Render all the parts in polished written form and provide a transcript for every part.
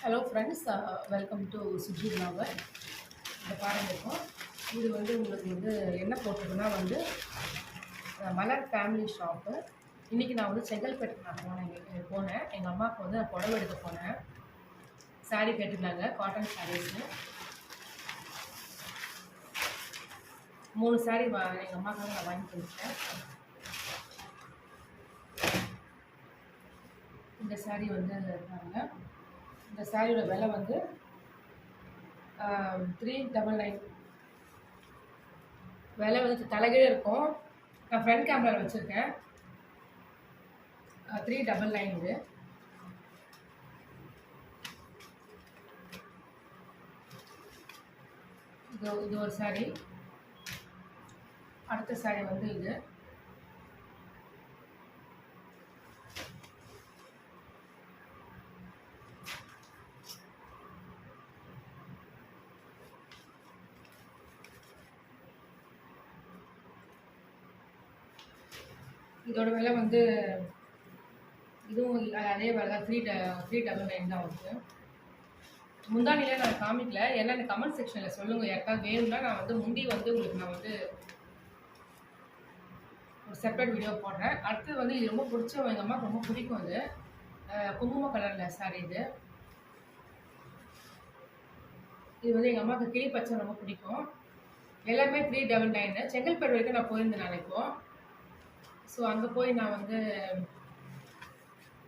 Hello friends, welcome to Suji vlogger. இதை பாருங்கள். இப்போ இது வந்து உங்களுக்கு வந்து என்ன போட்டிருக்குன்னா வந்து மலர் ஃபேமிலி ஷாப்பு. இன்றைக்கி நான் வந்து செங்கல்பட்டுக்கு நான் போனேன். எங்கள் அம்மாவுக்கு வந்து நான் புடவை எடுக்க போனேன். சாரீ கேட்டிருந்தாங்க, காட்டன் சாரீஸ்னு 3 சாரீ எங்கள் அம்மாவுக்காக நான் வாங்கி கொடுத்தேன். இந்த சாரீ வந்து பாருங்கள். இந்த சாரியோட விலை வந்து 399. விலை வந்து தலைகீழ இருக்கும். நான் ஃப்ரண்ட் கேமரா வச்சுருக்கேன். 399 இது ஒரு சாரி. அடுத்த சாரி வந்து இது. இதோட விலை வந்து இதுவும் அதே விலை தான். 399 தான் வந்து. முந்தானிலே நான் காமிக்கல, ஏன்னா எனக்கு கமெண்ட் செக்ஷனில் சொல்லுங்கள். யாருக்காவது வேணும்னா நான் வந்து முந்தி வந்து உங்களுக்கு நான் வந்து ஒரு செப்பரேட் வீடியோ போடுறேன். அடுத்தது வந்து இது ரொம்ப பிடிச்ச எங்கள் அம்மாவுக்கு ரொம்ப பிடிக்கும். அது குங்கும கலரில் சாரி. இது வந்து எங்கள் அம்மாவுக்கு கிளி பச்சை ரொம்ப பிடிக்கும். எல்லாமே 399. செங்கல்பட்டு வரைக்கும் நான் போயிருந்தேன் நான் இப்போது. ஸோ அங்கே போய் நான் வந்து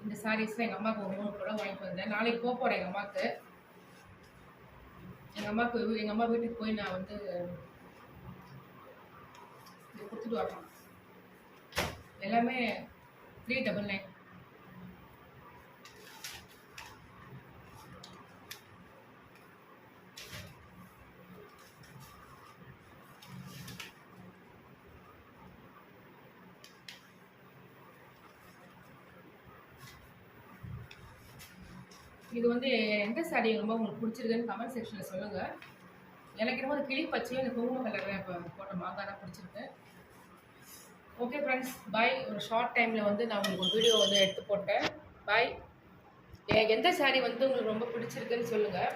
இந்த சாரீஸ்லாம் எங்கள் அம்மாவுக்கு ஒரு 3 கூட வாங்கிட்டு வந்தேன். நாளைக்கு போகிறேன் எங்கள் அம்மாவுக்கு. எங்கள் அம்மா வீட்டுக்கு போய் நான் வந்து இதை கொடுத்துட்டு வரணும். எல்லாமே 399. இது வந்து எந்த சாரி ரொம்ப உங்களுக்கு பிடிச்சிருக்குன்னு கமெண்ட் செக்ஷனில் சொல்லுங்கள். எனக்கு என்னமோ அந்த கிளி பச்சையும் இந்த குங்கும கலர் இப்போ போட்ட மாங்காய் தான் பிடிச்சிருக்கு. ஓகே ஃப்ரெண்ட்ஸ், பாய். ஒரு ஷார்ட் டைமில் வந்து நான் உங்களுக்கு ஒரு வீடியோ வந்து எடுத்து போட்டேன். பாய். எந்த சாரி வந்து உங்களுக்கு ரொம்ப பிடிச்சிருக்குன்னு சொல்லுங்கள்.